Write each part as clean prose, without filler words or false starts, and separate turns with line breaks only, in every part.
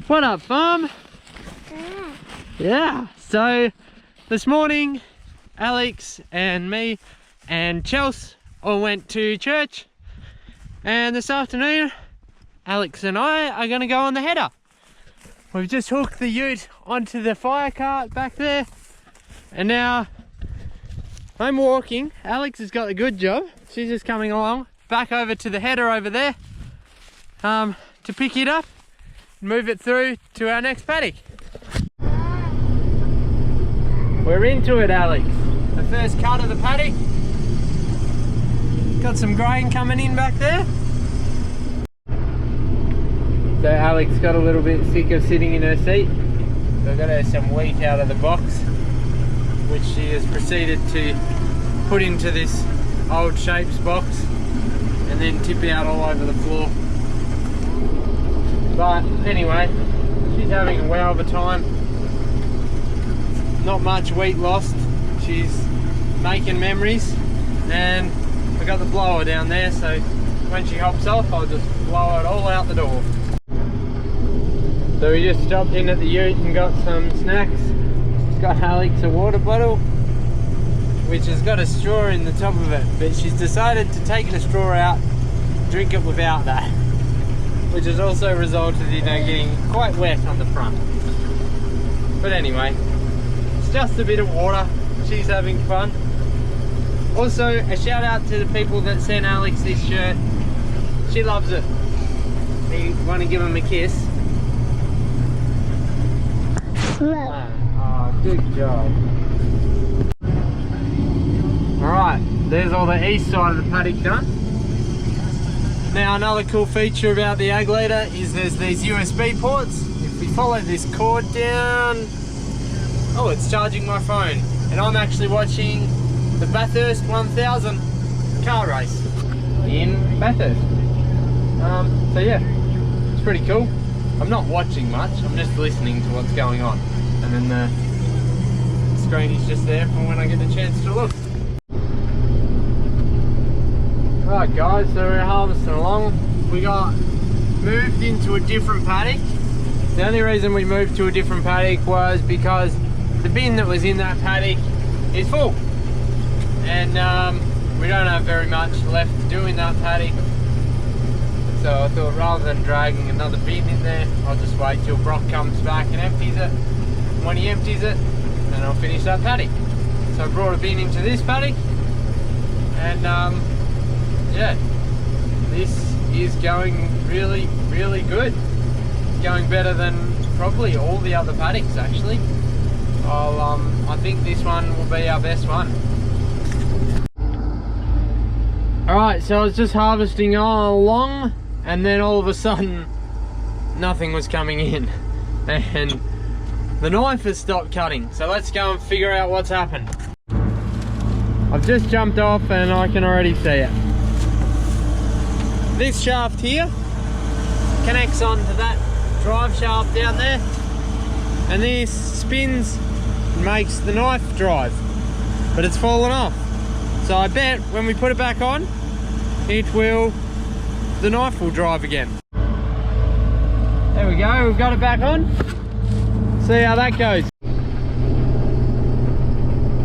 What up, farm? Yeah, so this morning Alex and me and Chelsea all went to church, and this afternoon Alex and I are going to go on the header. We've just hooked the ute onto the fire cart back there, and now I'm walking. Alex has got a good job. She's just coming along back over to the header over there to pick it up and move it through to our next paddock. We're into it, Alex. The first cut of the paddock. Got some grain coming in back there. So Alex got a little bit sick of sitting in her seat. So I got her some wheat out of the box, which she has proceeded to put into this old shapes box and then tip out all over the floor. But anyway, she's having a wow of a time. Not much wheat lost. She's making memories, and I got the blower down there, so when she hops off I'll just blow it all out the door. So we just stopped in at the ute and got some snacks. She's got Alex a water bottle, which has got a straw in the top of it, but she's decided to take the straw out, drink it without that, which has also resulted in her getting quite wet on the front. But anyway, it's just a bit of water. She's having fun. Also, a shout out to the people that sent Alex this shirt. She loves it. You want to give him a kiss? Oh, good job. Alright, there's all the east side of the paddock done. Now, another cool feature about the ag leader is there's these USB ports. If we follow this cord down, oh, it's charging my phone, and I'm actually watching the Bathurst 1000 car race in Bathurst. So yeah, it's pretty cool. I'm not watching much, I'm just listening to what's going on, and then the screen is just there for when I get a chance to look. Right guys, so we're harvesting along. We got moved into a different paddock. The only reason we moved to a different paddock was because the bin that was in that paddock is full, and we don't have very much left to do in that paddock. So I thought, rather than dragging another bin in there, I'll just wait till Brock comes back and empties it. And when he empties it, then I'll finish that paddock. So I brought a bin into this paddock, and yeah, this is going really, really good. It's going better than probably all the other paddocks actually. I think this one will be our best one. Alright, so I was just harvesting all along, and then all of a sudden nothing was coming in, and the knife has stopped cutting. So let's go and figure out what's happened. I've just jumped off and I can already see it. This shaft here connects onto that drive shaft down there, and this spins and makes the knife drive, but it's fallen off. So I bet when we put it back on, the knife will drive again. There we go, we've got it back on. See how that goes.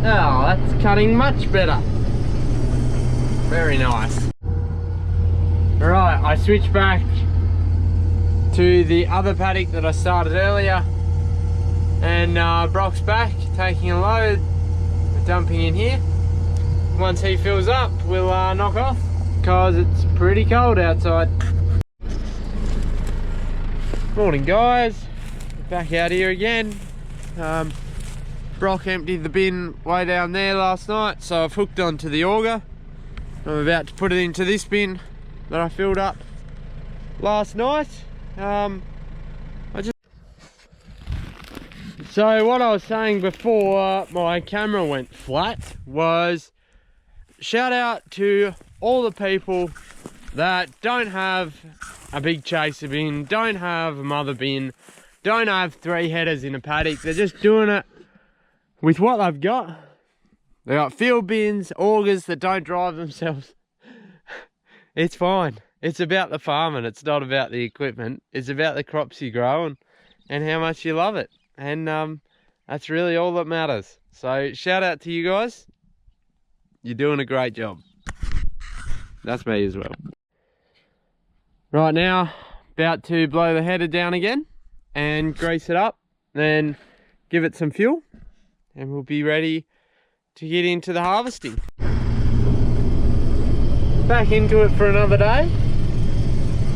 Oh, that's cutting much better. Very nice. Alright, I switched back to the other paddock that I started earlier, and Brock's back taking a load. We're dumping in here. Once he fills up, we'll knock off, because it's pretty cold outside. Morning guys, back out here again. Brock emptied the bin way down there last night, so I've hooked onto the auger. I'm about to put it into this bin that I filled up last night. So what I was saying before my camera went flat was, shout out to all the people that don't have a big chaser bin, don't have a mother bin, don't have 3 headers in a paddock. They're just doing it with what they've got. They got field bins, augers that don't drive themselves. It's fine. It's about the farming. It's not about the equipment. It's about the crops you're growing. and how much you love it. And that's really all that matters. So shout out to you guys. You're doing a great job. That's me as well. Right now, about to blow the header down again and grease it up, then give it some fuel, and we'll be ready to get into the harvesting. Back into it for another day.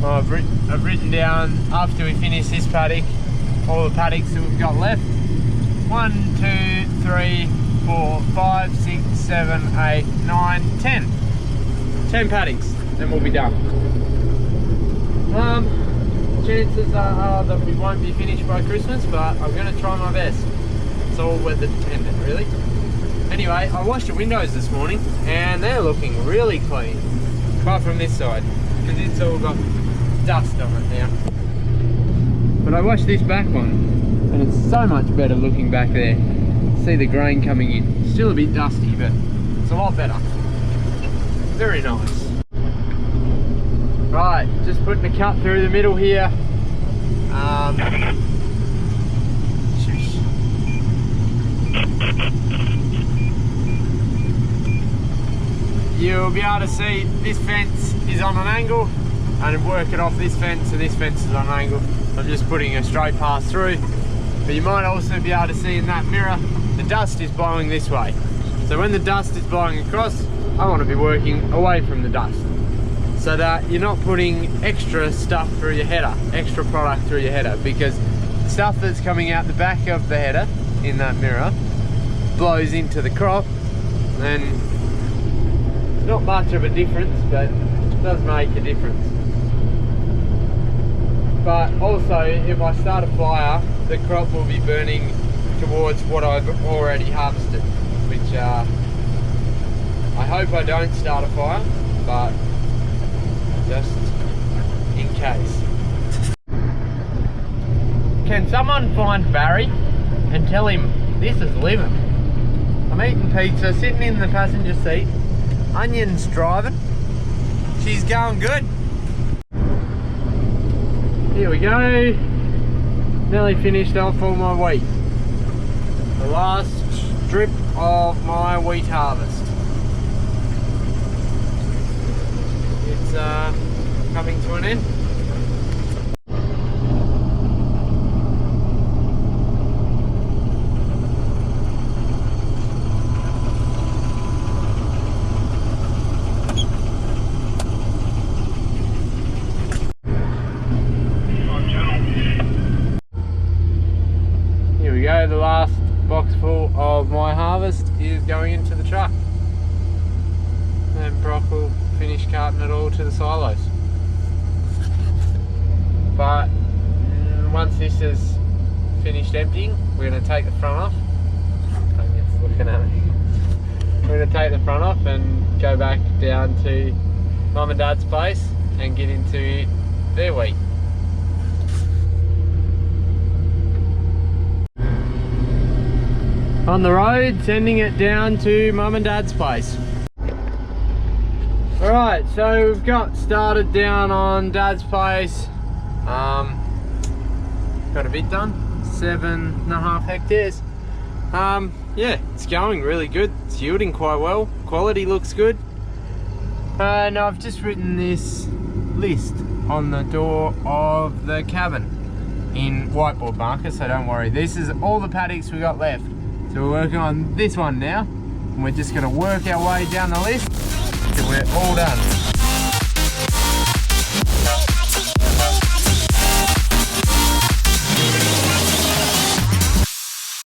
I've written down, after we finish this paddock, all the paddocks that we've got left. 1, 2, 3, 4, 5, 6, 7, 8, 9, 10. 10 paddocks, then we'll be done. Chances are that we won't be finished by Christmas, but I'm going to try my best. It's all weather dependent, really. Anyway, I washed the windows this morning and they're looking really clean. Apart from this side, because it's all got dust on it now. But I washed this back one and it's so much better looking back there. See the grain coming in. Still a bit dusty, but it's a lot better. Very nice. Right, just putting a cut through the middle here. You'll be able to see this fence is on an angle, and work it off this fence, and this fence is on an angle. I'm just putting a straight path through, but you might also be able to see in that mirror the dust is blowing this way. So when the dust is blowing across, I want to be working away from the dust, so that you're not putting extra stuff through your header, extra product through your header, because stuff that's coming out the back of the header in that mirror blows into the crop, and it's not much of a difference, but it does make a difference. But also, if I start a fire, the crop will be burning towards what I've already harvested, which I hope I don't start a fire, but just in case. Can someone find Barry and tell him this is living? I'm eating pizza, sitting in the passenger seat, Onion's driving, she's going good. Here we go, nearly finished off all my wheat. The last strip of my wheat harvest. It's coming to an end. Here we go, the last box full of my harvest is going into the truck. And Brock will finish carting it all to the silos. But once this is finished emptying, we're going to take the front off. It's looking at me. We're going to take the front off and go back down to Mum and Dad's place and get into their wheat. On the road, sending it down to Mum and Dad's place. Alright, so we've got started down on Dad's place. Got a bit done, 7.5 hectares. Yeah, it's going really good. It's yielding quite well. Quality looks good. And I've just written this list on the door of the cabin in whiteboard marker, so don't worry. This is all the paddocks we got left. So we're working on this one now, and we're just going to work our way down the list till we're all done.